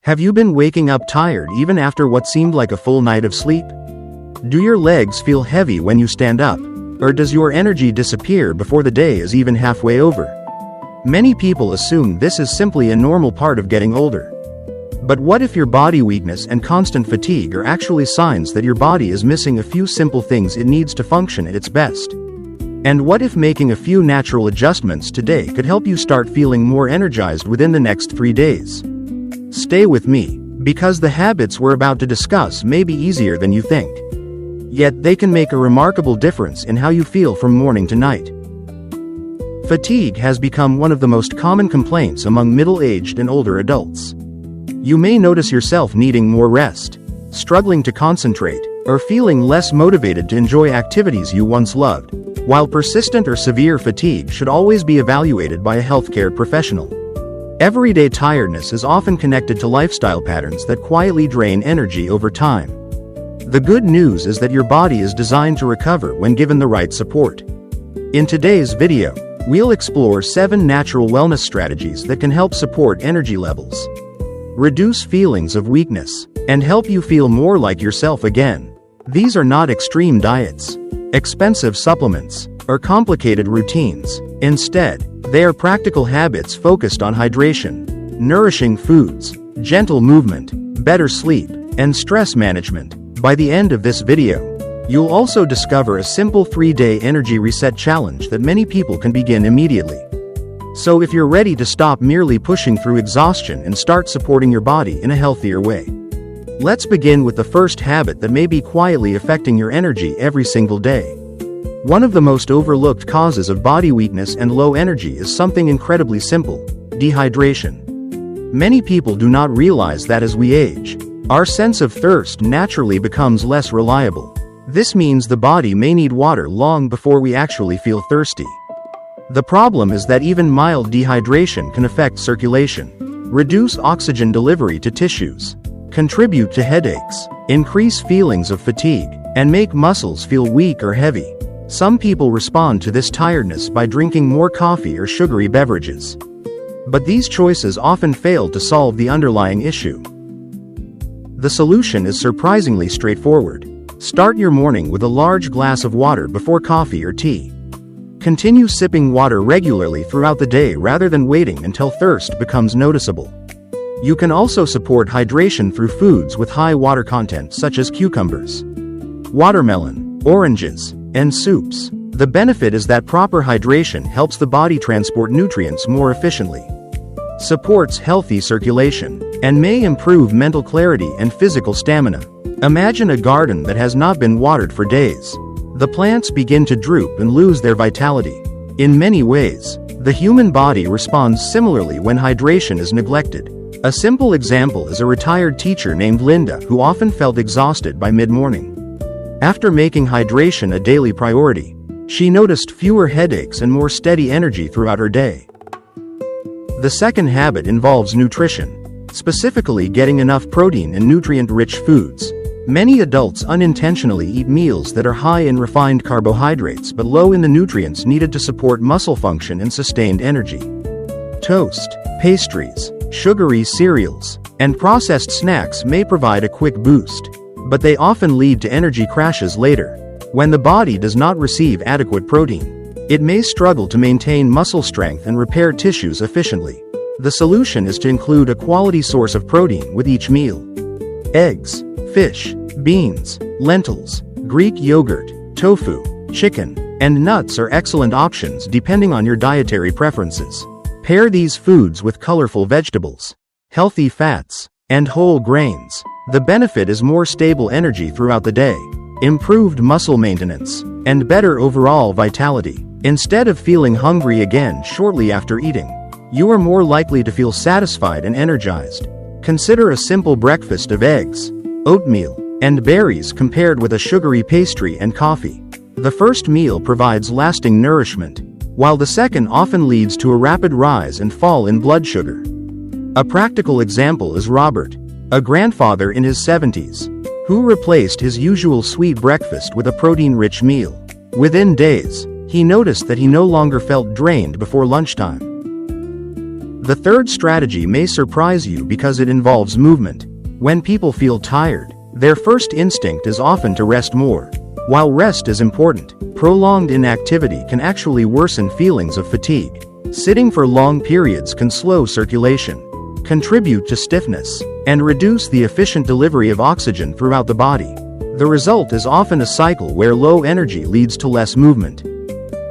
Have you been waking up tired even after what seemed like a full night of sleep? Do your legs feel heavy when you stand up? Or does your energy disappear before the day is even halfway over? Many people assume this is simply a normal part of getting older. But what if your body weakness and constant fatigue are actually signs that your body is missing a few simple things it needs to function at its best? And what if making a few natural adjustments today could help you start feeling more energized within the next 3 days? Stay with me, because the habits we're about to discuss may be easier than you think. Yet they can make a remarkable difference in how you feel from morning to night. Fatigue has become one of the most common complaints among middle-aged and older adults. You may notice yourself needing more rest, struggling to concentrate, or feeling less motivated to enjoy activities you once loved. While persistent or severe fatigue should always be evaluated by a healthcare professional, everyday tiredness is often connected to lifestyle patterns that quietly drain energy over time. The good news is that your body is designed to recover when given the right support. In today's video, we'll explore 7 natural wellness strategies that can help support energy levels, reduce feelings of weakness, and help you feel more like yourself again. These are not extreme diets, expensive supplements, or complicated routines. Instead, they are practical habits focused on hydration, nourishing foods, gentle movement, better sleep, and stress management. By the end of this video, you'll also discover a simple 3-day energy reset challenge that many people can begin immediately. So if you're ready to stop merely pushing through exhaustion and start supporting your body in a healthier way, let's begin with the first habit that may be quietly affecting your energy every single day. One of the most overlooked causes of body weakness and low energy is something incredibly simple: dehydration. Many people do not realize that as we age, our sense of thirst naturally becomes less reliable. This means the body may need water long before we actually feel thirsty. The problem is that even mild dehydration can affect circulation, reduce oxygen delivery to tissues, contribute to headaches, increase feelings of fatigue, and make muscles feel weak or heavy. Some people respond to this tiredness by drinking more coffee or sugary beverages. But these choices often fail to solve the underlying issue. The solution is surprisingly straightforward. Start your morning with a large glass of water before coffee or tea. Continue sipping water regularly throughout the day rather than waiting until thirst becomes noticeable. You can also support hydration through foods with high water content such as cucumbers, watermelon, oranges, and soups. The benefit is that proper hydration helps the body transport nutrients more efficiently, supports healthy circulation, and may improve mental clarity and physical stamina. Imagine a garden that has not been watered for days. The plants begin to droop and lose their vitality. In many ways, the human body responds similarly when hydration is neglected. A simple example is a retired teacher named Linda who often felt exhausted by mid-morning. After making hydration a daily priority, she noticed fewer headaches and more steady energy throughout her day. The second habit involves nutrition, specifically getting enough protein and nutrient-rich foods. Many adults unintentionally eat meals that are high in refined carbohydrates but low in the nutrients needed to support muscle function and sustained energy. Toast, pastries, sugary cereals, and processed snacks may provide a quick boost, but they often lead to energy crashes later. When the body does not receive adequate protein, it may struggle to maintain muscle strength and repair tissues efficiently. The solution is to include a quality source of protein with each meal. Eggs, fish, beans, lentils, Greek yogurt, tofu, chicken, and nuts are excellent options depending on your dietary preferences. Pair these foods with colorful vegetables, healthy fats, and whole grains. The benefit is more stable energy throughout the day, improved muscle maintenance, and better overall vitality. Instead of feeling hungry again shortly after eating, you are more likely to feel satisfied and energized. Consider a simple breakfast of eggs, oatmeal, and berries compared with a sugary pastry and coffee. The first meal provides lasting nourishment, while the second often leads to a rapid rise and fall in blood sugar. A practical example is Robert, a grandfather in his 70s, who replaced his usual sweet breakfast with a protein-rich meal. Within days, he noticed that he no longer felt drained before lunchtime. The third strategy may surprise you because it involves movement. When people feel tired, their first instinct is often to rest more. While rest is important, prolonged inactivity can actually worsen feelings of fatigue. Sitting for long periods can slow circulation, contribute to stiffness, and reduce the efficient delivery of oxygen throughout the body. The result is often a cycle where low energy leads to less movement,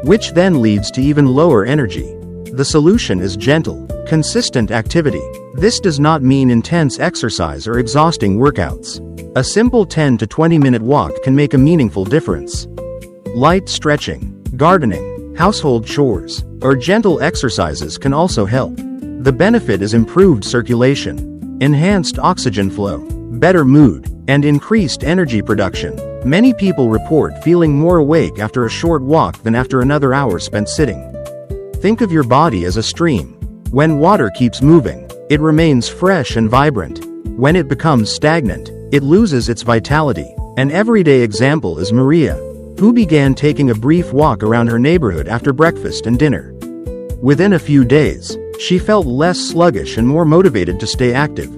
which then leads to even lower energy. The solution is gentle, consistent activity. This does not mean intense exercise or exhausting workouts. A simple 10 to 20 minute walk can make a meaningful difference. Light stretching, gardening, household chores, or gentle exercises can also help. The benefit is improved circulation, enhanced oxygen flow, better mood, and increased energy production. Many people report feeling more awake after a short walk than after another hour spent sitting. Think of your body as a stream. When water keeps moving, it remains fresh and vibrant. When it becomes stagnant, it loses its vitality. An everyday example is Maria, who began taking a brief walk around her neighborhood after breakfast and dinner. Within a few days, she felt less sluggish and more motivated to stay active.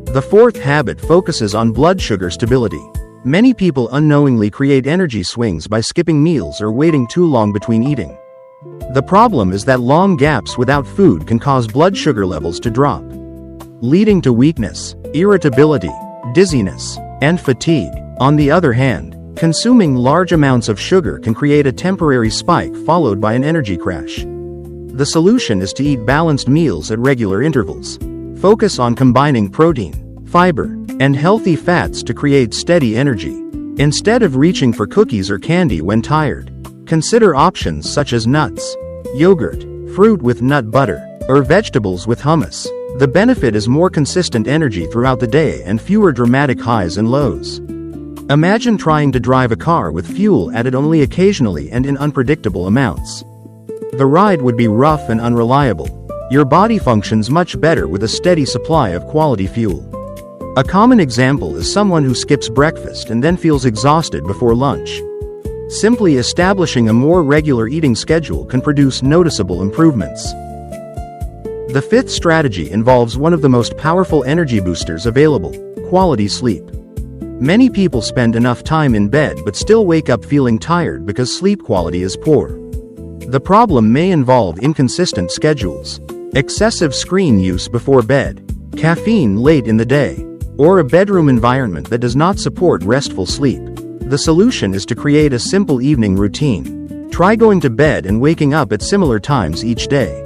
The fourth habit focuses on blood sugar stability. Many people unknowingly create energy swings by skipping meals or waiting too long between eating. The problem is that long gaps without food can cause blood sugar levels to drop, leading to weakness, irritability, dizziness, and fatigue. On the other hand, consuming large amounts of sugar can create a temporary spike followed by an energy crash. The solution is to eat balanced meals at regular intervals. Focus on combining protein, fiber, and healthy fats to create steady energy. Instead of reaching for cookies or candy when tired, consider options such as nuts, yogurt, fruit with nut butter, or vegetables with hummus. The benefit is more consistent energy throughout the day and fewer dramatic highs and lows. Imagine trying to drive a car with fuel added only occasionally and in unpredictable amounts. The ride would be rough and unreliable. Your body functions much better with a steady supply of quality fuel. A common example is someone who skips breakfast and then feels exhausted before lunch. Simply establishing a more regular eating schedule can produce noticeable improvements. The fifth strategy involves one of the most powerful energy boosters available: quality sleep. Many people spend enough time in bed but still wake up feeling tired because sleep quality is poor. The problem may involve inconsistent schedules, excessive screen use before bed, caffeine late in the day, or a bedroom environment that does not support restful sleep. The solution is to create a simple evening routine. Try going to bed and waking up at similar times each day.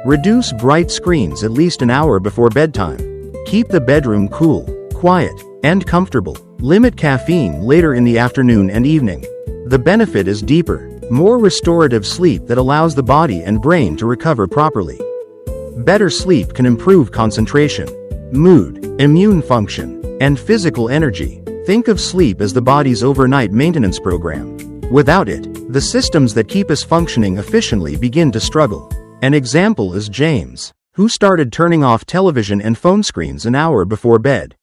Reduce bright screens at least an hour before bedtime. Keep the bedroom cool, quiet, and comfortable. Limit caffeine later in the afternoon and evening. The benefit is deeper, more restorative sleep that allows the body and brain to recover properly. Better sleep can improve concentration, mood, immune function, and physical energy. Think of sleep as the body's overnight maintenance program. Without it, the systems that keep us functioning efficiently begin to struggle. An example is James, who started turning off television and phone screens an hour before bed.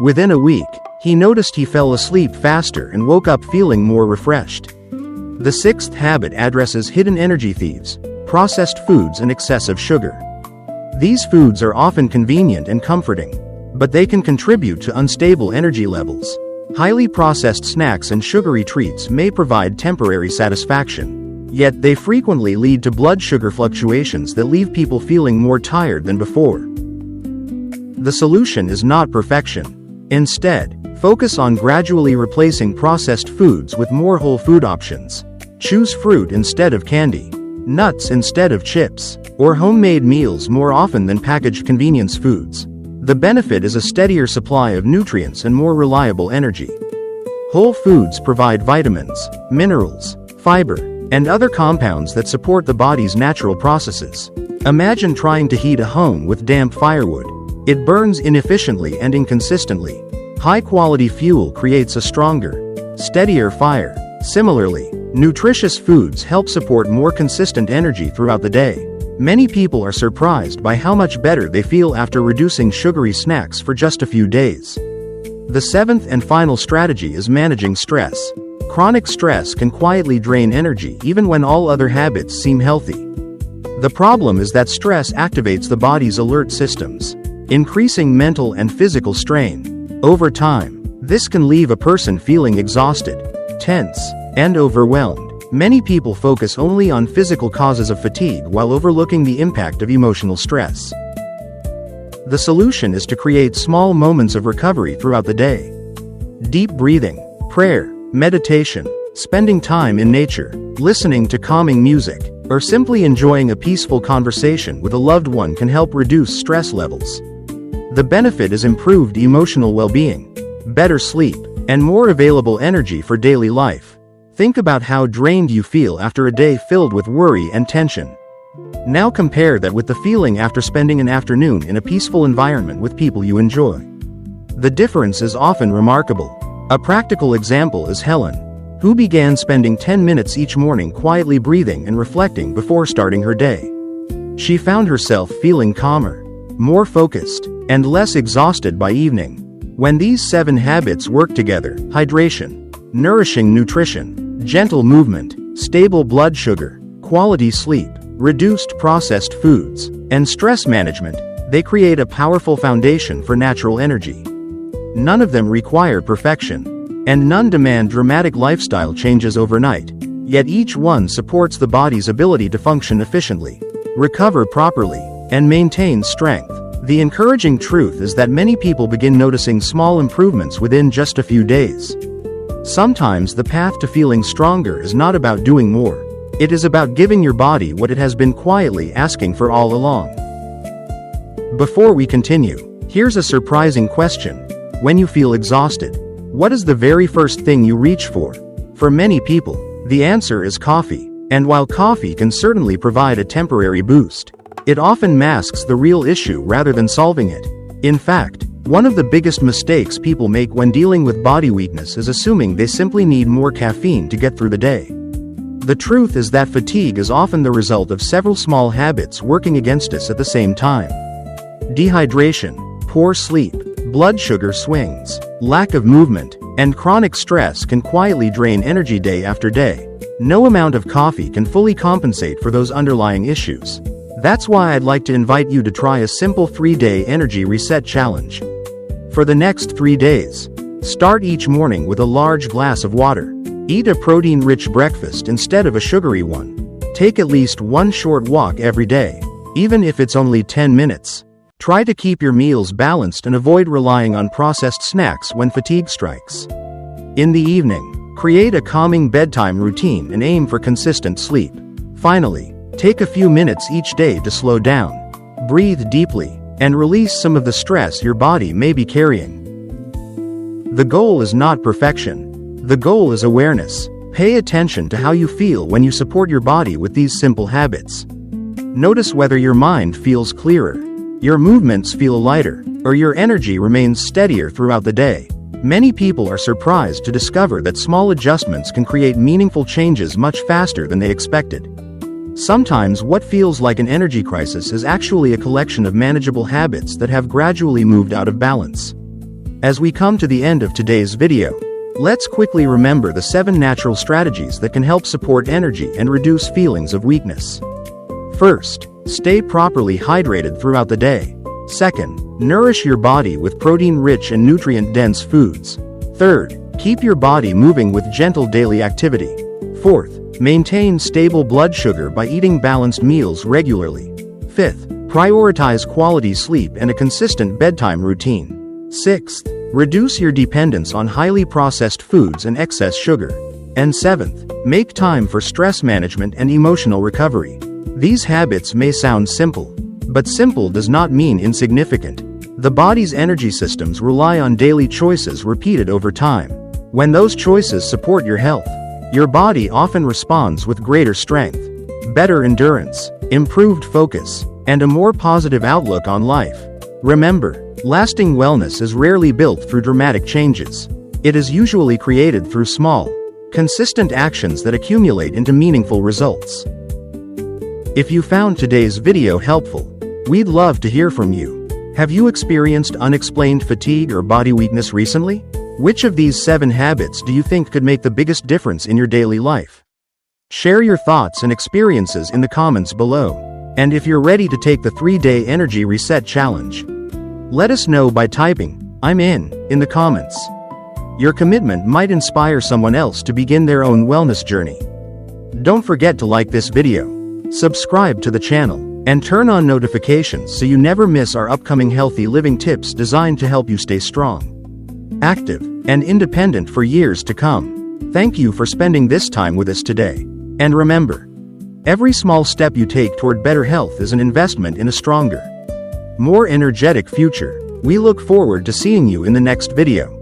Within a week, he noticed he fell asleep faster and woke up feeling more refreshed. The sixth habit addresses hidden energy thieves: processed foods and excessive sugar. These foods are often convenient and comforting, but they can contribute to unstable energy levels. Highly processed snacks and sugary treats may provide temporary satisfaction, yet they frequently lead to blood sugar fluctuations that leave people feeling more tired than before. The solution is not perfection. Instead, focus on gradually replacing processed foods with more whole food options. Choose fruit instead of candy, nuts instead of chips, or homemade meals more often than packaged convenience foods. The benefit is a steadier supply of nutrients and more reliable energy. Whole foods provide vitamins, minerals, fiber, and other compounds that support the body's natural processes. Imagine trying to heat a home with damp firewood. It burns inefficiently and inconsistently. High-quality fuel creates a stronger, steadier fire. Similarly, nutritious foods help support more consistent energy throughout the day. Many people are surprised by how much better they feel after reducing sugary snacks for just a few days. The seventh and final strategy is managing stress. Chronic stress can quietly drain energy even when all other habits seem healthy. The problem is that stress activates the body's alert systems, increasing mental and physical strain. Over time, this can leave a person feeling exhausted, tense, and overwhelmed. Many people focus only on physical causes of fatigue while overlooking the impact of emotional stress. The solution is to create small moments of recovery throughout the day. Deep breathing, prayer, meditation, spending time in nature, listening to calming music, or simply enjoying a peaceful conversation with a loved one can help reduce stress levels. The benefit is improved emotional well-being, better sleep, and more available energy for daily life. Think about how drained you feel after a day filled with worry and tension. Now compare that with the feeling after spending an afternoon in a peaceful environment with people you enjoy. The difference is often remarkable. A practical example is Helen, who began spending 10 minutes each morning quietly breathing and reflecting before starting her day. She found herself feeling calmer, more focused, and less exhausted by evening. When these 7 habits work together: hydration, nourishing nutrition, gentle movement, stable blood sugar, quality sleep, reduced processed foods, and stress management, they create a powerful foundation for natural energy. None of them require perfection, and none demand dramatic lifestyle changes overnight, yet each one supports the body's ability to function efficiently, recover properly, and maintain strength. The encouraging truth is that many people begin noticing small improvements within just a few days. Sometimes the path to feeling stronger is not about doing more. It is about giving your body what it has been quietly asking for all along. Before we continue, here's a surprising question. When you feel exhausted, what is the very first thing you reach for? For many people, the answer is coffee. And while coffee can certainly provide a temporary boost, it often masks the real issue rather than solving it. In fact, one of the biggest mistakes people make when dealing with body weakness is assuming they simply need more caffeine to get through the day. The truth is that fatigue is often the result of several small habits working against us at the same time. Dehydration, poor sleep, blood sugar swings, lack of movement, and chronic stress can quietly drain energy day after day. No amount of coffee can fully compensate for those underlying issues. That's why I'd like to invite you to try a simple 3-day energy reset challenge. For the next 3 days, start each morning with a large glass of water. Eat a protein-rich breakfast instead of a sugary one. Take at least one short walk every day, even if it's only 10 minutes. Try to keep your meals balanced and avoid relying on processed snacks when fatigue strikes. In the evening, create a calming bedtime routine and aim for consistent sleep. Finally, take a few minutes each day to slow down, breathe deeply, and release some of the stress your body may be carrying. The goal is not perfection. The goal is awareness. Pay attention to how you feel when you support your body with these simple habits. Notice whether your mind feels clearer, your movements feel lighter, or your energy remains steadier throughout the day. Many people are surprised to discover that small adjustments can create meaningful changes much faster than they expected. Sometimes what feels like an energy crisis is actually a collection of manageable habits that have gradually moved out of balance. As we come to the end of today's video, let's quickly remember the 7 natural strategies that can help support energy and reduce feelings of weakness. First, stay properly hydrated throughout the day. Second, nourish your body with protein-rich and nutrient-dense foods. Third, keep your body moving with gentle daily activity. Fourth, maintain stable blood sugar by eating balanced meals regularly. Fifth, prioritize quality sleep and a consistent bedtime routine. Sixth, reduce your dependence on highly processed foods and excess sugar. And seventh, make time for stress management and emotional recovery. These habits may sound simple, but simple does not mean insignificant. The body's energy systems rely on daily choices repeated over time. When those choices support your health, your body often responds with greater strength, better endurance, improved focus, and a more positive outlook on life. Remember, lasting wellness is rarely built through dramatic changes. It is usually created through small, consistent actions that accumulate into meaningful results. If you found today's video helpful, we'd love to hear from you. Have you experienced unexplained fatigue or body weakness recently? Which of these 7 habits do you think could make the biggest difference in your daily life? Share your thoughts and experiences in the comments below. And if you're ready to take the 3-day energy reset challenge, let us know by typing, "I'm in the comments. Your commitment might inspire someone else to begin their own wellness journey. Don't forget to like this video, subscribe to the channel, and turn on notifications so you never miss our upcoming healthy living tips designed to help you stay strong, active, and independent for years to come. Thank you for spending this time with us today. And remember, every small step you take toward better health is an investment in a stronger, more energetic future. We look forward to seeing you in the next video.